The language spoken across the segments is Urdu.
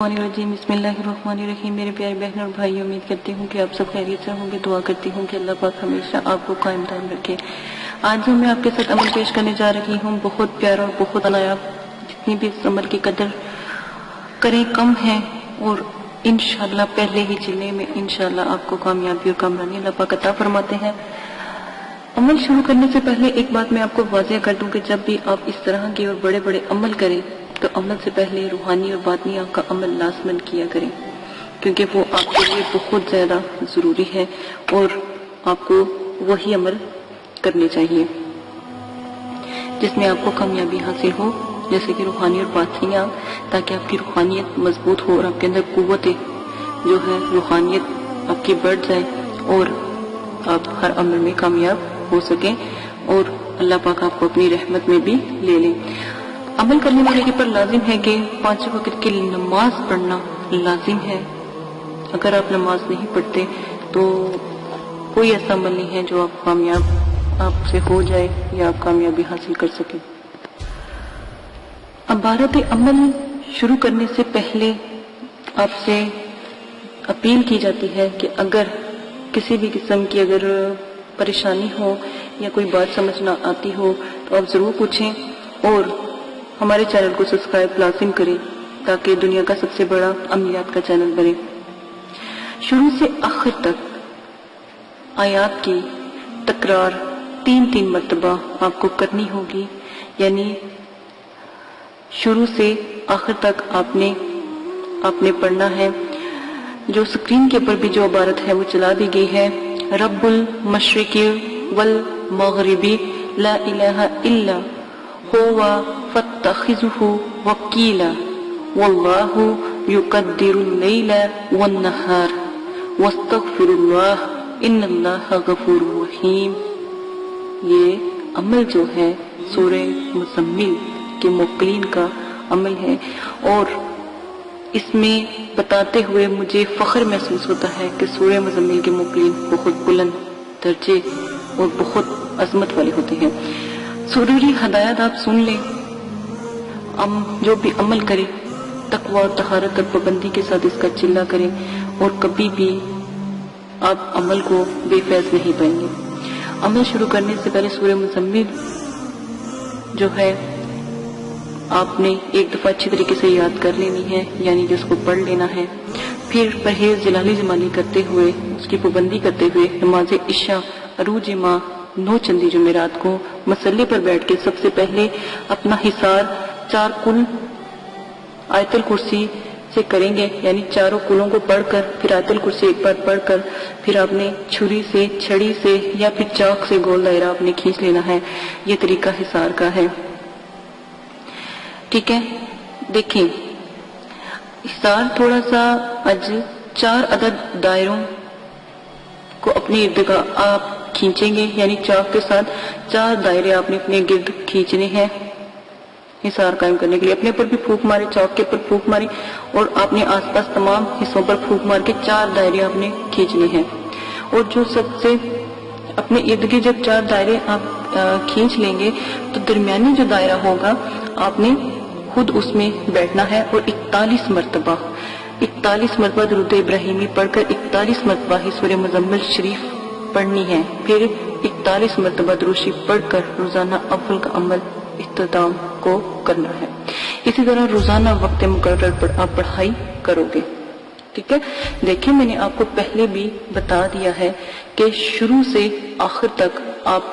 بسم اللہ الرحمن الرحیم۔ میرے پیارے بہن اور بھائی، امید کرتی ہوں کہ آپ سب خیریت سے ہوں گے۔ دعا کرتی ہوں کہ اللہ پاک ہمیشہ آپ کو قائم دائم رکھے۔ آج جو میں آپ کے ساتھ عمل پیش کرنے جا رہی ہوں، بہت پیارا اور بہت نایاب، جتنی بھی اس عمل کی قدر کریں کم ہے، اور انشاءاللہ پہلے ہی چلنے میں انشاءاللہ آپ کو کامیابی اور کامرانی اللہ پاک عطا فرماتے ہیں۔ عمل شروع کرنے سے پہلے ایک بات میں آپ کو واضح کر دوں کہ جب بھی آپ اس طرح کے اور بڑے بڑے عمل کریں تو عمل سے پہلے روحانی اور باطنی آپ کا عمل لازماً کیا کریں، کیونکہ وہ آپ کے لیے بہت زیادہ ضروری ہے اور آپ کو وہی عمل کرنے چاہیے جس میں آپ کو کامیابی حاصل ہو، جیسے کہ روحانی اور باطنی، تاکہ آپ کی روحانیت مضبوط ہو اور آپ کے اندر قوت جو ہے روحانیت آپ کی بڑھ جائے اور آپ ہر عمل میں کامیاب ہو سکیں اور اللہ پاک آپ کو اپنی رحمت میں بھی لے لیں۔ عمل کرنے والے کے پر لازم ہے کہ 5 وقت کی نماز پڑھنا لازم ہے۔ اگر آپ نماز نہیں پڑھتے تو کوئی ایسا عمل نہیں ہے جو آپ سے ہو جائے یا آپ کامیابی حاصل کر سکیں۔ عبارت عمل شروع کرنے سے پہلے آپ سے اپیل کی جاتی ہے کہ اگر کسی بھی قسم کی اگر پریشانی ہو یا کوئی بات سمجھ نہ آتی ہو تو آپ ضرور پوچھیں، اور ہمارے چینل کو سبسکرائب لازم کریں تاکہ دنیا کا سب سے بڑا عملیات کا چینل بنے۔ شروع سے آخر تک آیات کی تکرار 3 مرتبہ آپ کو کرنی ہوگی، یعنی شروع سے آخر تک آپ نے پڑھنا ہے۔ جو سکرین کے اوپر بھی جو عبارت ہے وہ چلا دی گئی ہے، رب المشرق والمغرب لا الہ الا هو فاتخذه وکیلا واللہ یقدر اللیل والنہار واستغفر اللہ ان اللہ غفور رحیم۔ یہ عمل جو ہے سورہ مزمل کے موکلین کا عمل ہے، اور اس میں بتاتے ہوئے مجھے فخر محسوس ہوتا ہے کہ سورہ مزمل کے موکلین بہت بلند درجے اور بہت عظمت والے ہوتے ہیں۔ ضروری ہدایات آپ سن لیں، جو بھی عمل کرے تقوی اور طہارت اور پابندی کے ساتھ اس کا چلہ کریں، اور کبھی بھی آپ عمل کو بے فیض نہیں پائیں گے۔ عمل شروع کرنے سے پہلے سورہ مزمل جو ہے آپ نے ایک دفعہ اچھی طریقے سے یاد کر لینی ہے، یعنی جس کو پڑھ لینا ہے۔ پھر پرہیز جلالی جمالی کرتے ہوئے، اس کی پابندی کرتے ہوئے نماز عشاء عروج ماہ 9 چندی جمعرات کو مصلی پر بیٹھ کے سب سے پہلے اپنا حصار 4 کل آیت الکرسی سے کریں گے، یعنی چاروں کلوں کو پڑھ کر پھر آیت الکرسی ایک بار پڑھ کر پھر آپ نے چھری سے، چھڑی سے یا پھر چاک سے گول دائرہ آپ نے کھینچ لینا ہے۔ یہ طریقہ حصار کا ہے، ٹھیک ہے۔ دیکھیں، حصار تھوڑا سا 4 عدد دائروں کو اپنے ارد گرد آپ کھینچیں گے، یعنی چاک کے ساتھ 4 دائرے آپ نے اپنے گرد کھینچنے ہیں حصار قائم کرنے کے لیے۔ اپنے پر بھی پھونک مارے، چاک کے پر پھونک ماری، اور آپ نے آس پاس تمام حصوں پر پھونک مار کے 4 دائرے آپ نے کھینچنے ہیں۔ اور جو سب سے اپنے ارد گرد جب 4 دائرے آپ کھینچ لیں گے تو درمیانی جو دائرہ ہوگا آپ نے خود اس میں بیٹھنا ہے، اور 41 مرتبہ درود ابراہیمی پڑھ کر 41 مرتبہ ہی سورہ مزمل شریف پڑھنی ہے، پھر 41 مرتبہ درود شریف پڑھ کر روزانہ اول کا عمل اختتام کو کرنا ہے۔ اسی طرح روزانہ وقت مقرر پر آپ پڑھائی کرو گے، ٹھیک ہے۔ دیکھیں، میں نے آپ کو پہلے بھی بتا دیا ہے کہ شروع سے آخر تک آپ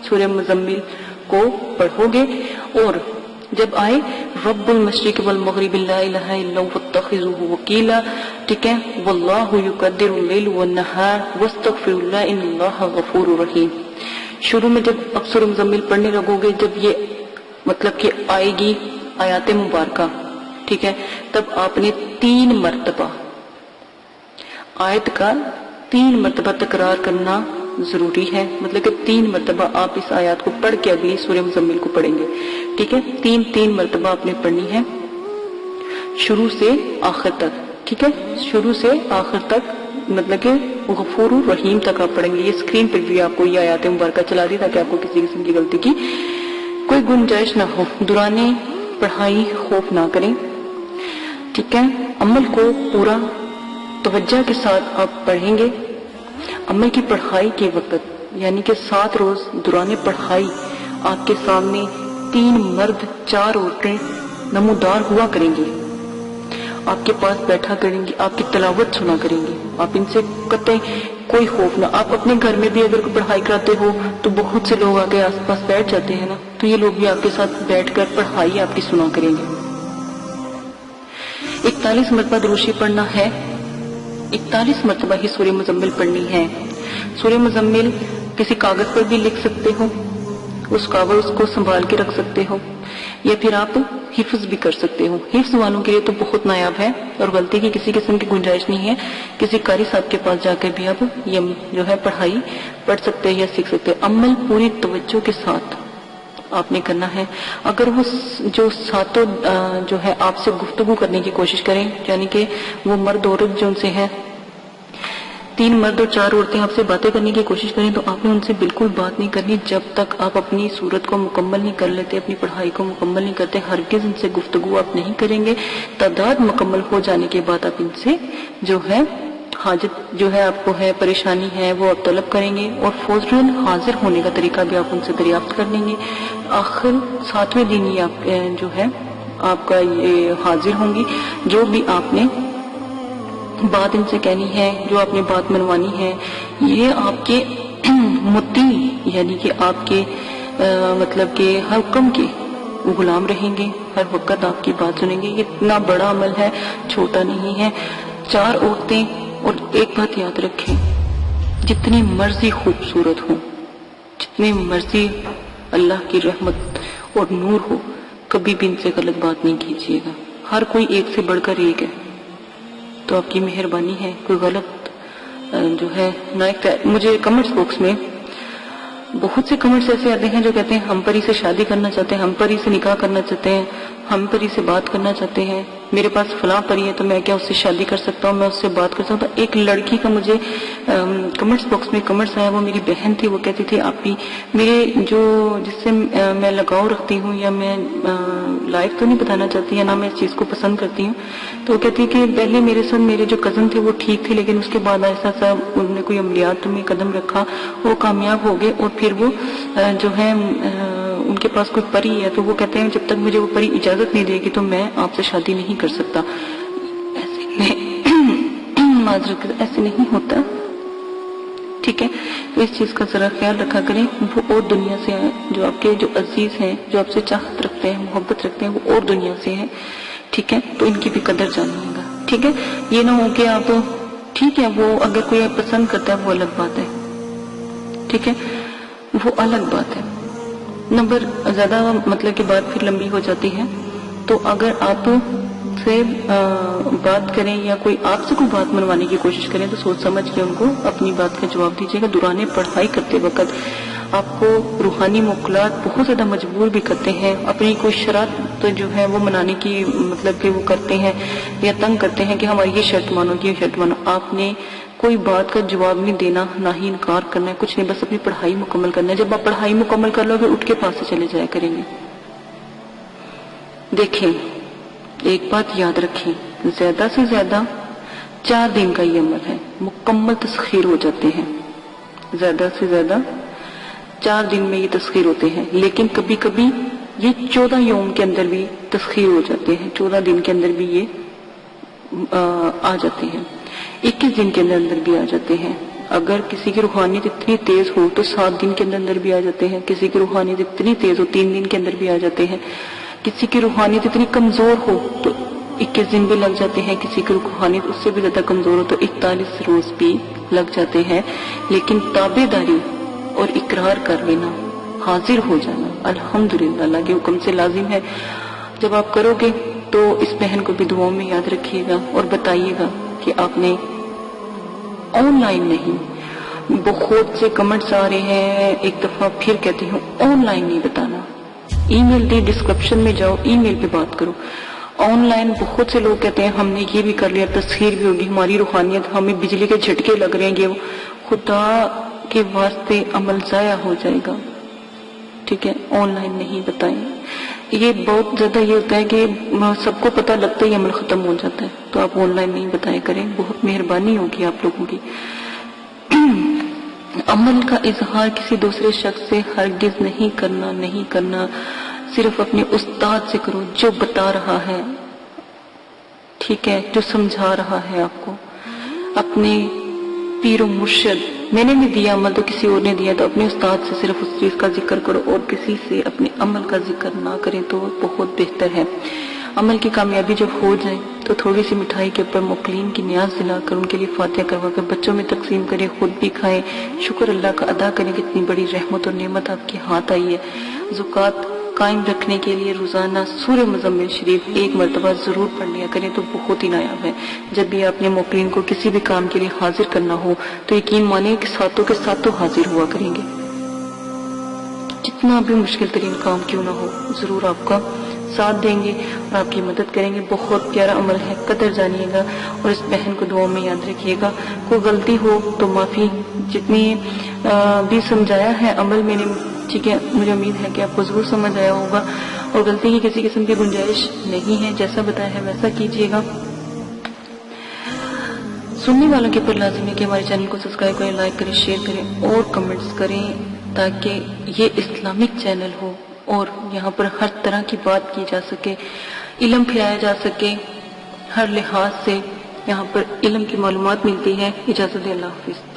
سورہ مزمل کو پڑھو گے، اور جب آئے رب المشرق والمغرب لا الہ الا هو فاتخذوه وکیلا، ٹھیک ہے، واللہ یقدر اللیل والنہار واستغفر اللہ ان اللہ غفور رحیم۔ شروع میں جب آپ سورہ مزمل پڑھنے لگو گے، جب یہ مطلب کہ آئے گی آیات مبارکہ، ٹھیک ہے، تب آپ نے 3 مرتبہ آیت کا 3 مرتبہ تکرار کرنا ضروری ہے، مطلب کہ 3 مرتبہ آپ اس آیات کو پڑھ کے اگلی سورہ مزمل کو پڑھیں گے، ٹھیک ہے۔ 3 مرتبہ آپ نے پڑھنی ہے شروع سے آخر تک، ٹھیک ہے، شروع سے آخر تک، مطلب کہ غفور الرحیم تک آپ پڑھیں گے۔ یہ اسکرین پر بھی آپ کو یہ آیات مبارکہ چلا دی تاکہ آپ کو کسی قسم کی غلطی کی کوئی گنجائش نہ ہو۔ دوران پڑھائی خوف نہ کریں۔ ٹھیک ہے، عمل کو پورا توجہ کے ساتھ آپ پڑھیں گے. عمل کی پڑھائی کے وقت یعنی کہ 7 روز دوران پڑھائی آپ کے سامنے 3 مرد 4 عورتیں نمودار ہوا کریں گی، آپ کے پاس بیٹھا کریں گی، آپ کی تلاوت سنا کریں گی. آپ ان سے قطعی کوئی خوف نہ. آپ اپنے گھر میں بھی اگر کوئی پڑھائی کراتے ہو تو بہت سے لوگ آگے آس پاس بیٹھ جاتے ہیں نا، تو یہ لوگ بھی آپ کے ساتھ بیٹھ کر پڑھائی آپ کی سنا کریں گے. 41 مرتبہ دروشی پڑھنا ہے. 41 مرتبہ ہی سورہ مزمل پڑھنی ہے. سورہ مزمل کسی کاغذ پر بھی لکھ سکتے ہو، اس کاغذ کو سنبھال کے رکھ سکتے ہو، یا پھر آپ حفظ بھی کر سکتے ہو. حفظ والوں کے لیے تو بہت نایاب ہے اور غلطی کی کسی قسم کی گنجائش نہیں ہے. کسی قاری صاحب کے پاس جا کر بھی آپ یہ جو ہے پڑھائی پڑھ سکتے ہیں یا سیکھ سکتے ہیں. عمل پوری توجہ کے ساتھ آپ نے کرنا ہے. اگر وہ جو ساتوں جو ہے آپ سے گفتگو کرنے کی کوشش کریں، یعنی کہ وہ مرد عورت جو ان سے ہے، 3 مرد اور 4 عورتیں آپ سے باتیں کرنے کی کوشش کریں، تو آپ نے ان سے بالکل بات نہیں کرنی جب تک آپ اپنی صورت کو مکمل نہیں کر لیتے، اپنی پڑھائی کو مکمل نہیں کرتے. ہرگز ان سے گفتگو آپ نہیں کریں گے. تعداد مکمل ہو جانے کے بعد آپ ان سے جو ہے حاجت جو ہے آپ کو ہے، پریشانی ہے، وہ آپ طلب کریں گے اور فوراً حاضر ہونے کا طریقہ بھی آپ ان سے دریافت کر لیں گے. آخر 7ویں دن یہ آپ جو ہے آپ کا یہ حاضر ہوں گی. جو بھی آپ نے بات ان سے کہنی ہے، جو آپ نے بات منوانی ہے، یہ آپ کے مطیع یعنی کہ آپ کے مطلب کہ ہر حکم کے غلام رہیں گے، ہر وقت آپ کی بات سنیں گے. یہ اتنا بڑا عمل ہے، چھوٹا نہیں ہے. 4 عورتیں، اور ایک بات یاد رکھیں، جتنی مرضی خوبصورت ہو، جتنی مرضی اللہ کی رحمت اور نور ہو، کبھی بھی ان سے غلط بات نہیں کیجیے گا. ہر کوئی ایک سے بڑھ کر ایک ہے، تو آپ کی مہربانی ہے کوئی غلط جو ہے نہ. مجھے کمنٹس باکس میں بہت سے کمنٹس ایسے آتے ہیں جو کہتے ہیں ہم پری سے شادی کرنا چاہتے ہیں، ہم پری سے نکاح کرنا چاہتے ہیں، ہم پری سے بات کرنا چاہتے ہیں، میرے پاس فلاں پری ہے تو میں کیا اس سے شادی کر سکتا ہوں، میں اس سے بات کر سکتا ہوں. ایک لڑکی کا مجھے کمنٹس باکس میں کمنٹس آیا، وہ میری بہن تھی. وہ کہتی تھی آپ بھی میرے جو جس سے میں لگاؤ رکھتی ہوں، یا میں لائف تو نہیں بتانا چاہتی یا نہ میں اس چیز کو پسند کرتی ہوں، تو وہ کہتی کہ پہلے میرے ساتھ میرے جو کزن تھے وہ ٹھیک تھے، لیکن اس کے بعد ایسا انہوں نے کوئی عملیات میں قدم رکھا، وہ کامیاب ہو گئے، اور پھر وہ جو ہے ان کے پاس کوئی پری ہے، تو وہ کہتے ہیں جب تک مجھے وہ پری اجازت نہیں دے گی تو میں آپ سے شادی نہیں کر سکتا. معذرت ایسے نہیں ہوتا، ٹھیک ہے. تو اس چیز کا ذرا خیال رکھا کریں. وہ اور دنیا سے ہیں، جو آپ کے جو عزیز ہیں، جو آپ سے چاہت رکھتے ہیں، محبت رکھتے ہیں، وہ اور دنیا سے ہیں، ٹھیک ہے. تو ان کی بھی قدر جانیے گا، ٹھیک ہے. یہ نہ ہو کہ آپ ٹھیک ہے، وہ اگر کوئی پسند کرتا ہے وہ الگ بات ہے، ٹھیک ہے، وہ الگ بات ہے. نمبر زیادہ مطلب کہ بات پھر لمبی ہو جاتی ہے. تو اگر آپ سے بات کریں یا کوئی آپ سے کوئی بات منوانے کی کوشش کریں تو سوچ سمجھ کے ان کو اپنی بات کا جواب دیجیے گا. دوران پڑھائی کرتے وقت آپ کو روحانی موکلات بہت زیادہ مجبور بھی کرتے ہیں، اپنی کوئی شرط جو ہے وہ منانے کی مطلب کہ وہ کرتے ہیں یا تنگ کرتے ہیں کہ ہماری یہ شرط مانو، یہ شرط مانو. آپ نے کوئی بات کا جواب نہیں دینا، نہ ہی انکار کرنا ہے، کچھ نہیں، بس اپنی پڑھائی مکمل کرنا ہے. جب آپ پڑھائی مکمل کر لو گے اٹھ کے پاس سے چلے جایا کریں گے. دیکھیں ایک بات یاد رکھیں، زیادہ سے زیادہ 4 دن کا یہ عمل ہے، مکمل تسخیر ہو جاتے ہیں. زیادہ سے زیادہ 4 دن میں یہ تسخیر ہوتے ہیں، لیکن کبھی کبھی یہ 14 یوم کے اندر بھی تسخیر ہو جاتے ہیں، 14 دن کے اندر بھی یہ آ جاتے ہیں، 21 دن کے اندر بھی آ جاتے ہیں. اگر کسی کی روحانیت اتنی تیز ہو تو 7 دن کے اندر بھی آ جاتے ہیں. کسی کی روحانیت اتنی تیز ہو 3 دن کے اندر بھی آ جاتے ہیں. کسی کی روحانیت اتنی کمزور ہو تو 21 دن بھی لگ جاتے ہیں. کسی کی روحانیت اس سے بھی زیادہ کمزور ہو تو 41 روز بھی لگ جاتے ہیں. لیکن تابع داری اور اقرار کر لینا، حاضر ہو جانا الحمدللہ اللہ کے حکم سے لازم ہے. جب آپ کرو گے تو اس بہن کو بھی دعاؤں میں یاد رکھیے گا اور بتائیے گا کہ آپ نے آن لائن نہیں. بہت سے کمنٹس آ رہے ہیں، ایک دفعہ پھر کہتی ہوں آن لائن نہیں بتانا. ای میل دی ڈسکرپشن میں جاؤ، ای میل پہ بات کرو. آن لائن بہت سے لوگ کہتے ہیں ہم نے یہ بھی کر لیا، تسخیر بھی ہوگی، ہماری روحانیت، ہمیں بجلی کے جھٹکے لگ رہے ہیں. خدا کے واسطے عمل ضائع ہو جائے گا، ٹھیک ہے. آن لائن نہیں بتائیں. یہ بہت زیادہ یہ ہوتا ہے کہ سب کو پتہ لگتا ہی عمل ختم ہو جاتا ہے، تو آپ آن لائن نہیں بتایا کریں، بہت مہربانی ہوگی آپ لوگوں کی۔ عمل کا اظہار کسی دوسرے شخص سے ہرگز نہیں کرنا، صرف اپنے استاد سے کرو جو بتا رہا ہے، ٹھیک ہے، جو سمجھا رہا ہے آپ کو، اپنے پیر و مرشد۔ میں نے نہیں دیا عمل تو کسی اور نے دیا، تو اپنے استاد سے صرف اس چیز کا ذکر کرو اور کسی سے اپنے عمل کا ذکر نہ کریں تو بہت بہتر ہے۔ عمل کی کامیابی جب ہو جائے تو تھوڑی سی مٹھائی کے اوپر موکلین کی نیاز دلا کر ان کے لیے فاتحہ کروا کر بچوں میں تقسیم کریں، خود بھی کھائیں، شکر اللہ کا ادا کریں کہ اتنی بڑی رحمت اور نعمت آپ کے ہاتھ آئی ہے۔ زکوٰۃ قائم رکھنے کے لیے روزانہ سورہ مزمل شریف 1 مرتبہ ضرور پڑھ لیا کریں تو بہت ہی نایاب ہے۔ جب بھی آپ نے موکلین کو کسی بھی کام کے لیے حاضر کرنا ہو تو یقین مانیں کہ ساتوں کے ساتوں حاضر ہوا کریں گے، جتنا بھی مشکل ترین کام کیوں نہ ہو، ضرور آپ کا ساتھ دیں گے اور آپ کی مدد کریں گے۔ بہت پیارا عمل ہے، قدر جانیے گا اور اس بہن کو دعاؤں میں یاد رکھیے گا۔ کوئی غلطی ہو تو معافی، جتنی بھی سمجھایا ہے عمل میں نے، ٹھیک ہے، مجھے امید ہے کہ آپ کو ضرور سمجھ آیا ہوگا اور غلطی کی کسی قسم کی گنجائش نہیں ہے، جیسا بتایا ہے ویسا کیجیے گا۔ سننے والوں کے اوپر لازم ہے کہ ہمارے چینل کو سبسکرائب کریں، لائک کریں، شیئر کریں اور کمنٹس کریں تاکہ یہ اسلامک چینل ہو اور یہاں پر ہر طرح کی بات کی جا سکے، علم پھیلایا جا سکے، ہر لحاظ سے یہاں پر علم کی معلومات ملتی ہے۔ اجازت دیں، اللہ حافظ۔